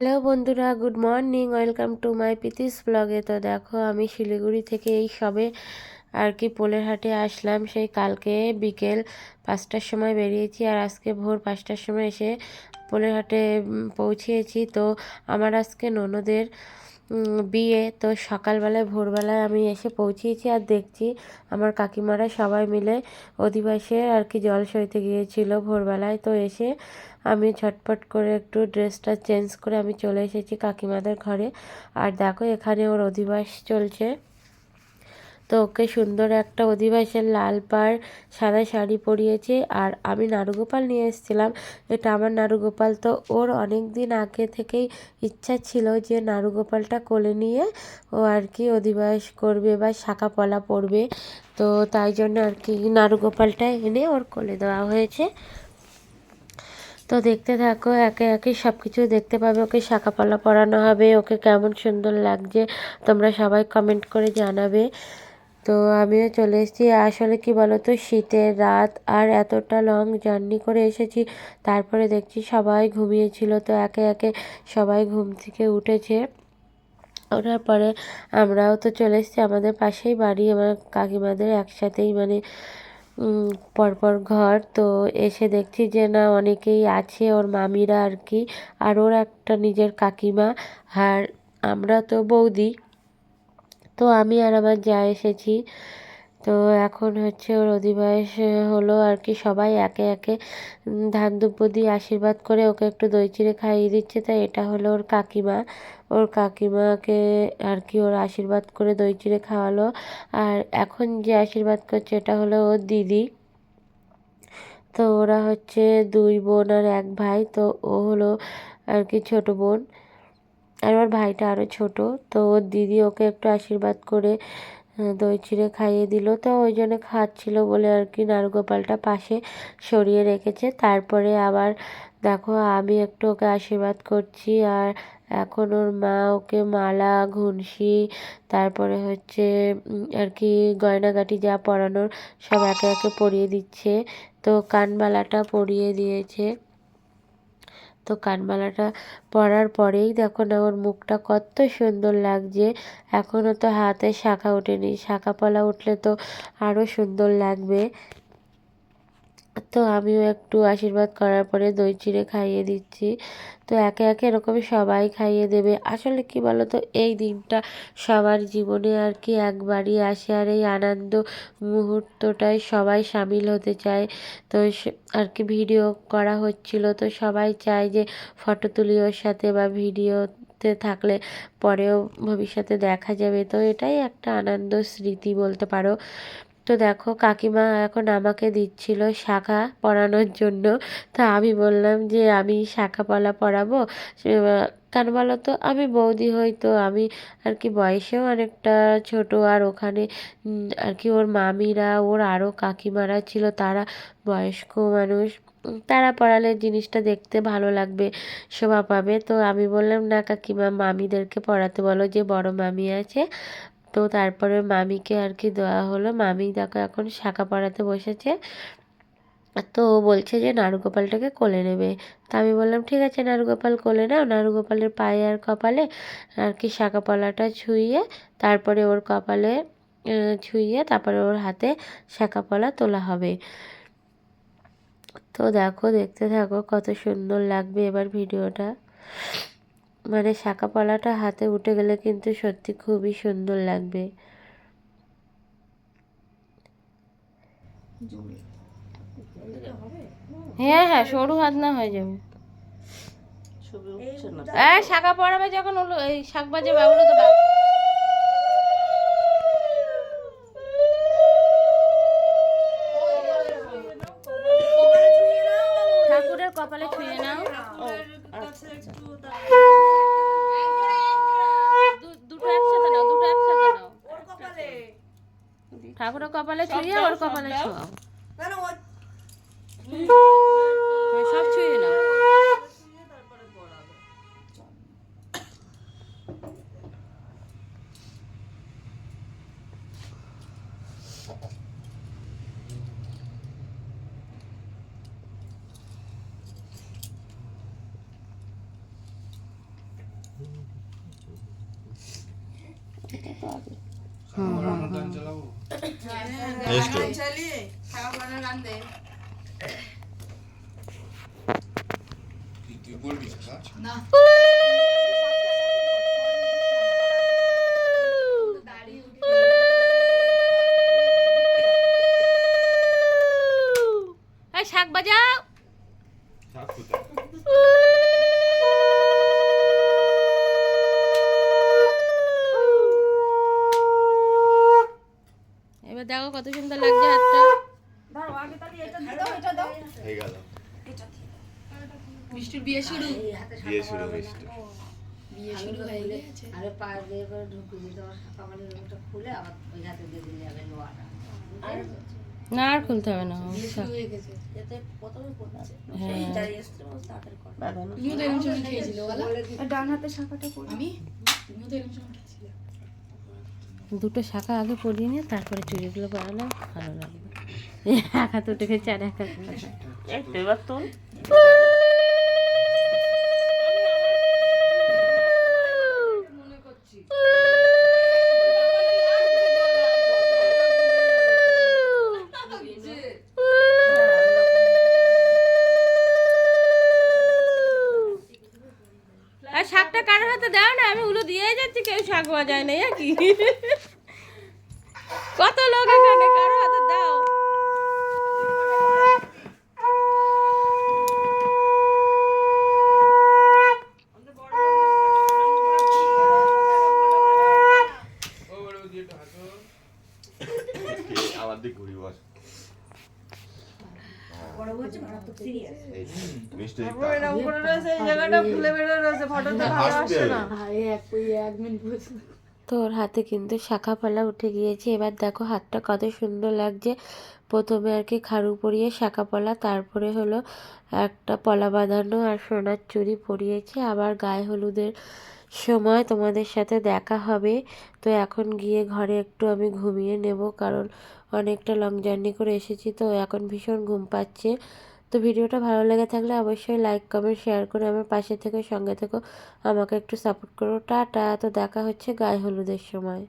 Hello বন্ধুরা, good morning. Welcome to my Preeti's ব্লগে। তো দেখো, আমি শিলিগুড়ি থেকে এই সবে আর কি পোলেরহাটে আসলাম। সেই কালকে বিকেল 5টার সময় বেরিয়েছি আর আজকে ভোর 5টার সময় এসে পোলেরহাটে পৌঁছিয়েছি। তো আমার আজকে ননদের বিয়ে। তো সকালবেলায় ভোরবেলায় আমি এসে পৌঁছিয়েছি আর দেখছি আমার কাকিমারা সবাই মিলে অধিবাসে আর কি জল সইতে গিয়েছিল ভোরবেলায়। তো এসে আমি ঝটপট করে একটু ড্রেসটা চেঞ্জ করে আমি চলে এসেছি কাকিমাদের ঘরে। আর দেখো, এখানে ওর অধিবাস চলছে। তো ওকে সুন্দর একটা অধিবাসের লাল পাড় সাদা শাড়ি পরিয়েছে। আর আমি নাড়ুগোপাল নিয়ে এসেছিলাম, এটা আমার নাড়ুগোপাল। তো ওর অনেক দিন আগে থেকেই ইচ্ছা ছিল যে নাড়ুগোপালটা কোলে নিয়ে ও আর কি অধিবাস করবে বা শাঁখা পলা পরবে। তো তাই জন্য আর কি নাড়ুগোপালটা এনে ওর কোলে দেওয়া হয়েছে। তো দেখতে থাকো, একে একে সব কিছু দেখতে পাবে। ওকে শাঁখাপলা পরানো হবে, ওকে কেমন সুন্দর লাগছে তোমরা সবাই কমেন্ট করে জানাবে। তো আমিও চলে এসেছি। আসলে কি বলো তো, শীতের রাত আর এতটা লং জার্নি করে এসেছি, তারপরে দেখছি সবাই ঘুমিয়েছিল। তো একে একে সবাই ঘুম থেকে উঠেছে। ওঠার পরে আমরাও তো চলে এসেছি। আমাদের পাশেই বাড়ি, আমার কাকিমাদের একসাথেই মানে পরপর ঘর। তো এসে দেখছি যে না, অনেকেই আছে ওর মামিরা আর কি, আর ওর একটা নিজের কাকিমা, আর আমরা তো বৌদি। তো আমি আর আমার যা এসেছি। তো এখন হচ্ছে ওর অধিবাস হলো আর কি। সবাই একে একে ধান দুব্ব দিয়ে আশীর্বাদ করে ওকে একটু দই চিড়ে খাইয়ে দিচ্ছে। তাই এটা হলো ওর কাকিমা। ওর কাকিমাকে আর কি ওর আশীর্বাদ করে দই চিড়ে খাওয়ালো। আর এখন যে আশীর্বাদ করছে এটা হলো ওর দিদি। তো ওরা হচ্ছে দুই বোন আর এক ভাই। তো ও হলো আর কি ছোট বোন, আর ওর ভাইটা আরও ছোট। তো ওর দিদি ওকে একটু আশীর্বাদ করে দই চিড়ে খাইয়ে দিল। তো ওই জন্য খাচ্ছিল বলে আর কি নারগোপালটা পাশে সরিয়ে রেখেছে। তারপরে আবার দেখো, আমি একটু ওকে আশীর্বাদ করছি। আর এখন ওর মা ওকে মালা ঘুনসি, তারপরে হচ্ছে আর কি গয়নাগাটি যা পরানোর সব একে একে পরিয়ে দিচ্ছে। তো কানবালাটা পরিয়ে দিয়েছে। তো কানবালাটা পরার পরেই দেখো না, ওর মুখটা কত সুন্দর লাগছে। এখনও তো হাতে শাঁখা ওঠেনি, শাঁখা পলা উঠলে তো আরও সুন্দর লাগবে। তো আমিও একটু আশীর্বাদ করার পরে দই চিড়ে খাইয়ে দিচ্ছি। তো একে একে এরকমই সবাই খাইয়ে দেবে। আসলে কি বলো তো, এই দিনটা সবার জীবনে আর কি একবারই আসে, আর এই আনন্দ মুহূর্তটায় সবাই সামিল হতে চায়। তো আর কি ভিডিও করা হচ্ছিল, তো সবাই চায় যে ফটো তুলি ওর সাথে বা ভিডিওতে থাকলে পরেও ভবিষ্যতে দেখা যাবে। তো এটাই একটা আনন্দ স্মৃতি বলতে পারো। তো দেখো, কাকিমা এখন আমাকে দিচ্ছিল শাঁখা পরানোর জন্য। তা আমি বললাম যে আমি শাঁখা পলা পরাবো। কেন বলো তো, আমি বৌদি হই, তো আমি আর কি বয়সেও অনেকটা ছোট। আর ওখানে আর কি ওর মামিরা, ওর আরও কাকিমারা ছিল, তারা বয়স্ক মানুষ। তারা পরালে জিনিসটা দেখতে ভালো লাগবে, শোভা পাবে। তো আমি বললাম না কাকিমা, মামিদেরকে পরাতে বলো, যে বড় মামি আছে। তো তারপরে মামিকে আর কি দেওয়া হলো। মামি দেখো এখন শাঁখা পরাতে বসেছে। তো ও বলছে যে নাড়ুগোপালটাকে কোলে নেবে। তা আমি বললাম ঠিক আছে, নাড়ুগোপাল কোলে নাও। নাড়ুগোপালের পায়ে আর কপালে আর কি শাঁখা পলাটা ছুঁইয়ে তারপরে ওর কপালে ছুঁইয়ে তারপরে ওর হাতে শাঁখা পলা তোলা হবে। তো দেখো, দেখতে থাকো কত সুন্দর লাগবে এবার ভিডিওটা। মানে শাঁখা পলাটা হাতে উঠে গেলে কিন্তু সত্যি খুবই সুন্দর লাগবে। হ্যাঁ হ্যাঁ, সরু হাত না হয়ে যাবে। শাঁখা পড়াবে যখন হলো, এই শাক বাজাবে ওগুলো তো ঠাকুরের কপালে ছুঁয়ে নাও। দুটো একসাথে নাও, দুটো একসাথে নাও। ঠাকুরের কপালে ছুঁয়ে ওর কপালে ছোঁয়াও। সব ছুঁয়ে নাও। শাক বাজাও। এবার দেখো কত সুন্দর লাগছে হাতটা। মিষ্টির বিয়ে শুরু বিয়ে শুরু মিষ্টি বিয়ে শুরু হয়ে গেছে। আরে পা দিয়ে করে ঢুকিয়ে দিতে হবে, সকালে ওটা খুলে আবার ওই হাতে দিয়ে দিলে যাবে লোয়াটা। না আর খুলতে হবে না। বিয়ে শুরু হয়ে গেছে। এতে প্রথমে করছে হ্যাঁ। এই যাই এসছে ও তাড়াতাড়ি করে। তুমিও তো এরকম সময় খেয়েছিলে বলো? ডান হাতে শাখাটা পড়ে আমি তুমিও তো এরকম সময় খেয়েছিলে। দুটো শাখা আগে পরিয়ে নিয়ে তারপরে চুড়িগুলো পরানো ভালো লাগবে। এক হাত উঠে গেছে আর এক হাত একটু এবার তোল। আর শাকটা কারোর হাতে দাও না, আমি উলো দিয়ে যাচ্ছি, কেউ শাক বাজায় না কি? কত লোক এখানে, কারোর হাতে দাও। আমার দিক ঘুরি বস বড় হচ্ছে মারাত্মক সিরিয়াস। মিষ্টি এরকম করে রয়েছে, এই জায়গাটা ফুলে বেড়ে রয়েছে, ফটোতে ভালো আসছে না। তো ওর হাতে কিন্তু শাখা পালা উঠে গিয়েছে। এবার দেখো হাতটা কত সুন্দর লাগছে। প্রথমে আর কি খাড়ু পরিয়ে শাখা পলা, তারপরে হলো একটা পলা বাঁধানো আর সোনার চুড়ি পরিয়েছে। আবার গায়ে হলুদের সময় তোমাদের সাথে দেখা হবে। তো এখন গিয়ে ঘরে একটু আমি ঘুমিয়ে নেব, কারণ অনেকটা লং জার্নি করে এসেছি, তো এখন ভীষণ ঘুম পাচ্ছে। তো ভিডিওটা ভালো লেগে থাকলে অবশ্যই লাইক কমেন্ট শেয়ার করে আমার পাশে থেকে সঙ্গে থেকো, আমাকে একটু সাপোর্ট করো। টাটা। তো দেখা হচ্ছে গায়ে হলুদের সময়।